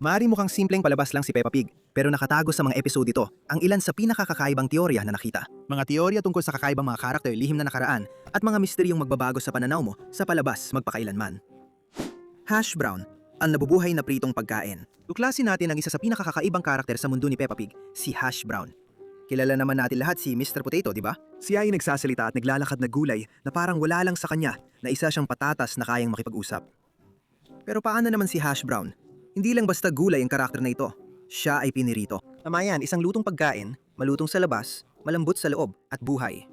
Maari mukhang simpleng palabas lang si Peppa Pig, pero nakatago sa mga episode ito ang ilan sa pinakakakaibang teorya na nakita. Mga teorya tungkol sa kakaibang mga karakter, lihim na nakaraan, at mga misteryong magbabago sa pananaw mo sa palabas magpakailanman. Hash brown, ang nabubuhay na pritong pagkain. Tuklasin natin ang isa sa pinakakakaibang karakter sa mundo ni Peppa Pig, si Hash Brown. Kilala naman natin lahat si Mr. Potato, di ba? Siya ay nagsasalita at naglalakad na gulay na parang wala lang sa kanya na isa siyang patatas na kayang makipag-usap. Pero paano naman si Hash Brown? Hindi lang basta gulay ang karakter na ito. Siya ay pinirito. Tama yan, isang lutong pagkain, malutong sa labas, malambot sa loob, at buhay.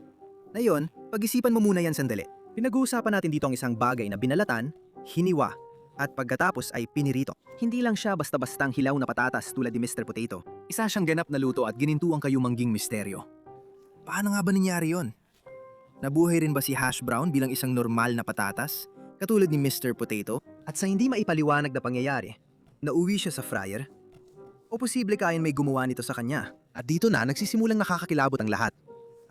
Ngayon, pag-isipan mo muna yan sandali. Pinag-uusapan natin dito ang isang bagay na binalatan, hiniwa, at pagkatapos ay pinirito. Hindi lang siya basta-bastang hilaw na patatas tulad ni Mr. Potato. Isa siyang ganap na luto at ginintuang kayumangging misteryo. Paano nga ba nangyari yon? Nabuhay rin ba si Hash Brown bilang isang normal na patatas, katulad ni Mr. Potato? At sa hindi maipaliwanag na pangyayari, nauwi siya sa fryer? O posible kayan may gumawa nito sa kanya? At dito na nagsisimulang nakakakilabot ang lahat.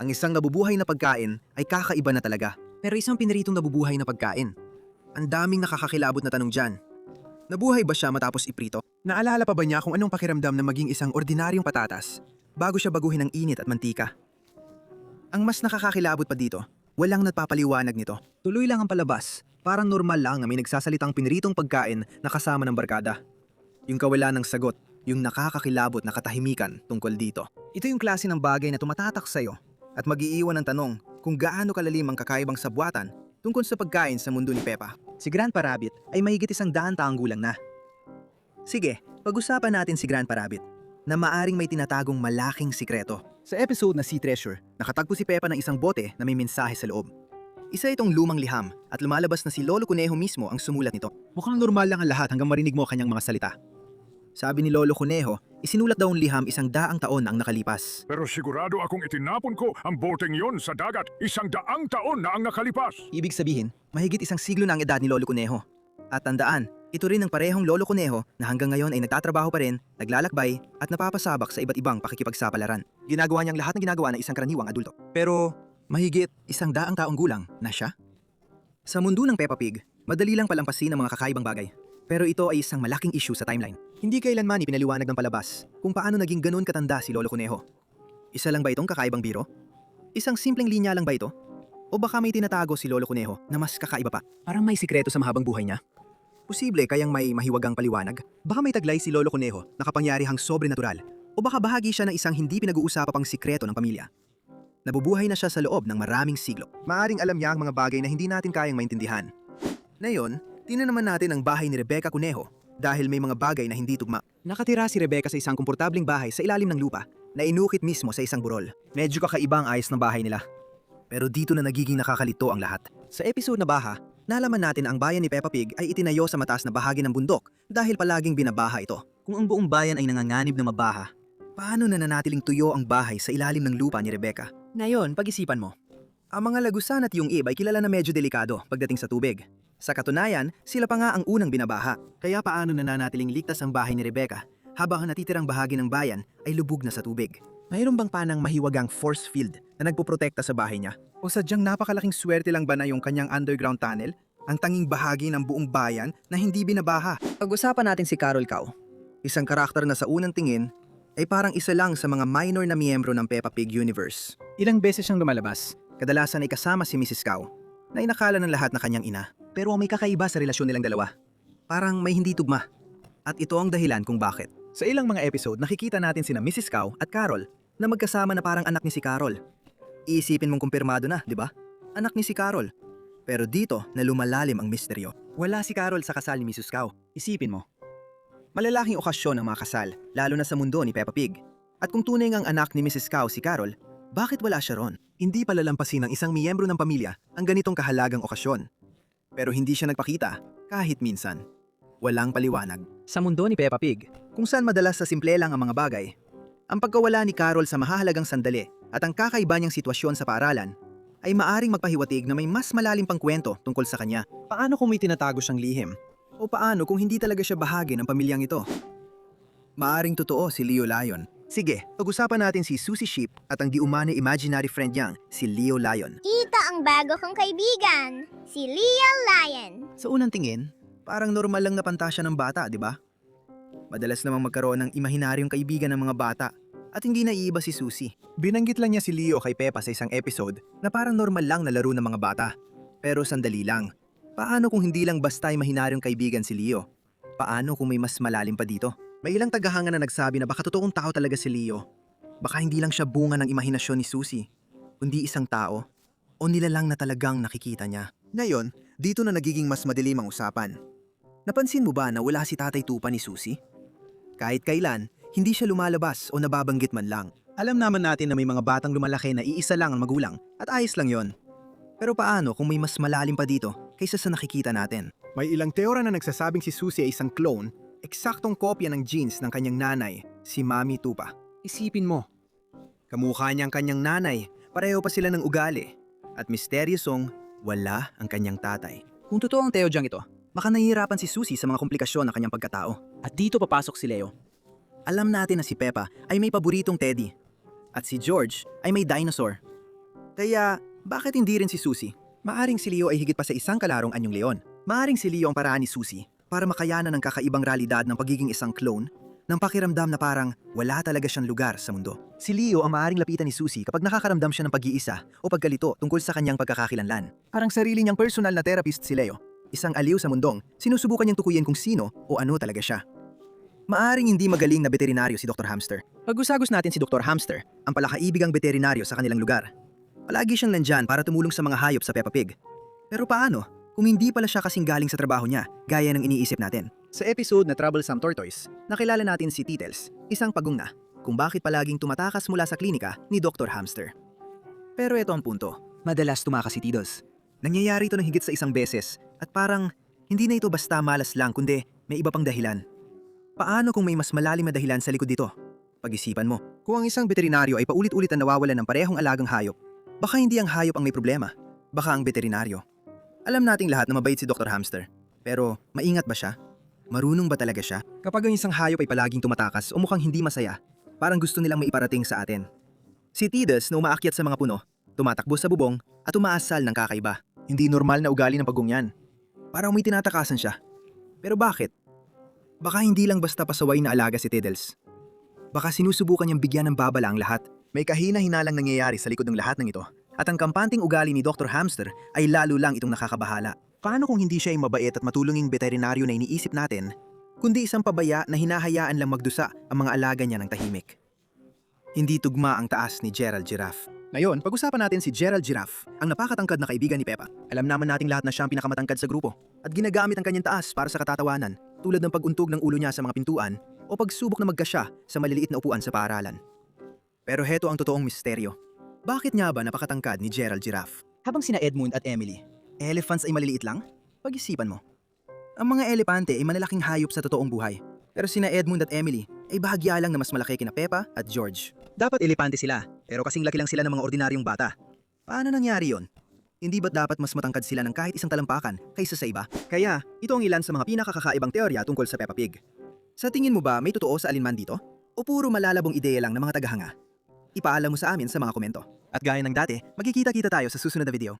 Ang isang nabubuhay na pagkain ay kakaiba na talaga. Pero isang piniritong nabubuhay na pagkain. Ang daming nakakakilabot na tanong dyan. Nabuhay ba siya matapos iprito? Naalala pa ba niya kung anong pakiramdam na maging isang ordinaryong patatas bago siya baguhin ng init at mantika? Ang mas nakakakilabot pa dito, walang nagpapaliwanag nito. Tuloy lang ang palabas, parang normal lang na may nagsasalitang piniritong pagkain na kasama ng barkada. Yung kawalan ng sagot, yung nakakakilabot na katahimikan tungkol dito. Ito yung klase ng bagay na tumatatak sa'yo at mag-iiwan ng tanong kung gaano kalalim ang kakaibang sabwatan tungkol sa pagkain sa mundo ni Peppa. Si Grandpa Rabbit ay mahigit 100 taong gulang na. Sige, pag-usapan natin si Grandpa Rabbit na maaring may tinatagong malaking sikreto. Sa episode na Sea Treasure, nakatagpo si Peppa ng isang bote na may mensahe sa loob. Isa itong lumang liham at lumalabas na si Lolo Conejo mismo ang sumulat nito. Mukhang normal lang ang lahat hanggang marinig mo kanyang mga salita. Sabi ni Lolo Conejo, isinulat daw ang liham 100 taon na ang nakalipas. Pero sigurado akong itinapon ko ang boteng yon sa dagat 100 taon na ang nakalipas. Ibig sabihin, mahigit 1 siglo na ang edad ni Lolo Conejo. At tandaan, ito rin ang parehong Lolo Conejo na hanggang ngayon ay nagtatrabaho pa rin, naglalakbay at napapasabak sa iba't ibang pakikipagsapalaran. Ginagawa niyang lahat ng ginagawa ng isang karaniwang adulto. Pero mahigit 100 taong gulang na siya? Sa mundo ng Peppa Pig, madali lang palampasin ang mga kakaibang bagay. Pero ito ay isang malaking issue sa timeline. Hindi kailanman ipinaliwanag ng palabas kung paano naging ganun katanda si Lolo Conejo. Isa lang ba itong kakaibang biro? Isang simpleng linya lang ba ito? O baka may tinatago si Lolo Conejo na mas kakaiba pa? Parang may sikreto sa mahabang buhay niya. Posible kayang may mahiwagang paliwanag? Baka may taglay si Lolo Conejo na kapangyarihang sobrenatural? O baka bahagi siya ng isang hindi pinag-uusapan pang sikreto ng pamilya? Nabubuhay na siya sa loob ng maraming siglo. Maaring alam niya ang mga bagay na hindi natin kayang maintindihan. Ngayon, tingnan naman natin ang bahay ni Rebecca Conejo dahil may mga bagay na hindi tugma. Nakatira si Rebecca sa isang komportabling bahay sa ilalim ng lupa na inukit mismo sa isang burol. Medyo kakaiba ang ayos ng bahay nila. Pero dito na nagiging nakakalito ang lahat. Sa episode na Baha, nalaman natin na ang bayan ni Peppa Pig ay itinayo sa mataas na bahagi ng bundok dahil palaging binabaha ito. Kung ang buong bayan ay nanganganib na mabaha, paano nananatiling tuyo ang bahay sa ilalim ng lupa ni Rebecca? Ngayon, pag-isipan mo. Ang mga lagusan at yung ib ay kilala na medyo delikado pagdating sa tubig. Sa katunayan, sila pa nga ang unang binabaha. Kaya paano nananatiling ligtas ang bahay ni Rebecca habang ang natitirang bahagi ng bayan ay lubog na sa tubig? Mayroon bang panang mahiwagang force field na nagpoprotekta sa bahay niya? O sadyang napakalaking swerte lang ba na yung kanyang underground tunnel? Ang tanging bahagi ng buong bayan na hindi binabaha. Pag-usapan natin si Carol Cow. Isang karakter na sa unang tingin ay parang isa lang sa mga minor na miyembro ng Peppa Pig universe. Ilang beses siyang lumalabas, kadalasan ay kasama si Mrs. Cow, na inakala ng lahat na kanyang ina. Pero may kakaiba sa relasyon nilang dalawa. Parang may hindi tugma. At ito ang dahilan kung bakit. Sa ilang mga episode, nakikita natin sina Mrs. Cow at Carol na magkasama na parang anak ni si Carol. Iisipin mong kumpirmado na, di ba? Anak ni si Carol. Pero dito na lumalalim ang misteryo. Wala si Carol sa kasal ni Mrs. Cow. Isipin mo. Malalaking okasyon ang mga kasal, lalo na sa mundo ni Peppa Pig. At kung tunay ngang anak ni Mrs. Cow si Carol, bakit wala siya ron? Hindi palalampasin ng isang miyembro ng pamilya ang ganitong kahalagang okasyon. Pero hindi siya nagpakita kahit minsan. Walang paliwanag. Sa mundo ni Peppa Pig, kung saan madalas sa simple lang ang mga bagay, ang pagkawala ni Carol sa mahahalagang sandali at ang kakaiba niyang sitwasyon sa paaralan ay maaring magpahiwatig na may mas malalim pang kwento tungkol sa kanya. Paano kung may tinatago siyang lihim? O paano kung hindi talaga siya bahagi ng pamilyang ito? Maaring totoo si Leo Lion. Sige, pag-usapan natin si Susie Sheep at ang di umani imaginary friend niyang si Leo Lion. Ito ang bago kong kaibigan, si Leo Lion. Sa unang tingin, parang normal lang na pantasya ng bata, di ba? Madalas namang magkaroon ng imahinaryong kaibigan ng mga bata at hindi naiiba si Susie. Binanggit lang niya si Leo kay Peppa sa isang episode Na parang normal lang na laro ng mga bata. Pero sandali lang. Paano kung hindi lang basta imahinaryong kaibigan si Leo? Paano kung may mas malalim pa dito? May ilang tagahanga na nagsabi na baka totoong tao talaga si Leo. Baka hindi lang siya bunga ng imahinasyon ni Susie, kundi isang tao o nilalang na talagang nakikita niya. Ngayon, dito na nagiging mas madilim ang usapan. Napansin mo ba na wala si Tatay Tupa ni Susie? Kahit kailan, hindi siya lumalabas o nababanggit man lang. Alam naman natin na may mga batang lumalaki na iisa lang ang magulang at ayos lang yon. Pero paano kung may mas malalim pa dito kaysa sa nakikita natin? May ilang teorya na nagsasabing si Susie ay isang clone, eksaktong kopya ng genes ng kanyang nanay, si Mami Tupa. Isipin mo, kamukha niya ang kanyang nanay, pareho pa sila ng ugali, at misteryosong wala ang kanyang tatay. Kung totoo ang teoryang ito, baka nahihirapan si Susie sa mga komplikasyon ng kanyang pagkatao. At dito papasok si Leo. Alam natin na si Peppa ay may paboritong teddy, at si George ay may dinosaur. Kaya, bakit hindi rin si Susie? Maaring si Leo ay higit pa sa isang kalarong anyong leon. Maaring si Leo ang paraan ni Susie para makayanan ng kakaibang realidad ng pagiging isang clone ng pakiramdam na parang wala talaga siyang lugar sa mundo. Si Leo ang maaaring lapitan ni Susie kapag nakakaramdam siya ng pag-iisa o pagkalito tungkol sa kanyang pagkakakilanlan. Parang sarili niyang personal na therapist si Leo. Isang aliw sa mundong, sinusubukan niyang tukuyin kung sino o ano talaga siya. Maaring hindi magaling na veterinaryo si Dr. Hamster. Pag-usagos natin si Dr. Hamster, ang palakaibigang veterinaryo sa kanilang lugar. Palagi siyang nandyan para tumulong sa mga hayop sa Peppa Pig. Pero paano kung hindi pala siya kasing galing sa trabaho niya, gaya ng iniisip natin? Sa episode na Troublesome Tortoise, nakilala natin si Tittles, isang pagungna, kung bakit palaging tumatakas mula sa klinika ni Dr. Hamster. Pero ito ang punto, madalas tumakas si Tittles. Nangyayari ito ng higit sa isang beses at parang hindi na ito basta malas lang kundi may iba pang dahilan. Paano kung may mas malalim na dahilan sa likod dito? Pag-isipan mo, kung ang isang veterinaryo ay paulit-ulit na nawawalan ng parehong alagang hayop, baka hindi ang hayop ang may problema, baka ang veterinaryo. Alam nating lahat na mabait si Dr. Hamster, pero maingat ba siya? Marunong ba talaga siya? Kapag ang isang hayop ay palaging tumatakas o mukhang hindi masaya, parang gusto nilang maiparating sa atin. Si Tidas na umaakyat sa mga puno, tumatakbo sa bubong at umaasal ng kakaiba. Hindi normal na ugali ng pagong yan. Parang may tinatakasan siya. Pero bakit? Baka hindi lang basta pasaway na alaga si Tiddles. Baka sinusubukan niyang bigyan ng babala ang lahat. May kahina-hinalang nangyayari sa likod ng lahat ng ito. At ang kampanting ugali ni Dr. Hamster ay lalo lang itong nakakabahala. Paano kung hindi siya ay mabait at matulunging veterinaryo na iniisip natin, kundi isang pabaya na hinahayaan lang magdusa ang mga alaga niya ng tahimik? Hindi tugma ang taas ni Gerald Giraffe. Ngayon, pag-usapan natin si Gerald Giraffe, ang napakatangkad na kaibigan ni Peppa. Alam naman nating lahat na siya ang pinakamatangkad sa grupo at ginagamit ang kanyang taas para sa katatawanan, tulad ng pag-untog ng ulo niya sa mga pintuan o pagsubok na magkasya sa maliliit na upuan sa paaralan. Pero heto ang totoong misteryo. Bakit nga ba napakatangkad ni Gerald Giraffe? Habang sina Edmund at Emily, elephants ay maliliit lang? Pag-isipan mo. Ang mga elepante ay malalaking hayop sa totoong buhay. Pero sina Edmund at Emily ay bahagya lang na mas malaki kina Peppa at George. Dapat elepante sila, pero kasing laki lang sila ng mga ordinaryong bata. Paano nangyari yon? Hindi ba't dapat mas matangkad sila ng kahit isang talampakan kaysa sa iba? Kaya, ito ang ilan sa mga pinakakakaibang teorya tungkol sa Peppa Pig. Sa tingin mo ba may totoo sa alinman dito? O puro malalabong ideya lang ng mga tagahanga? Ipaalam mo sa amin sa mga komento. At gaya ng dati, magkikita-kita tayo sa susunod na video.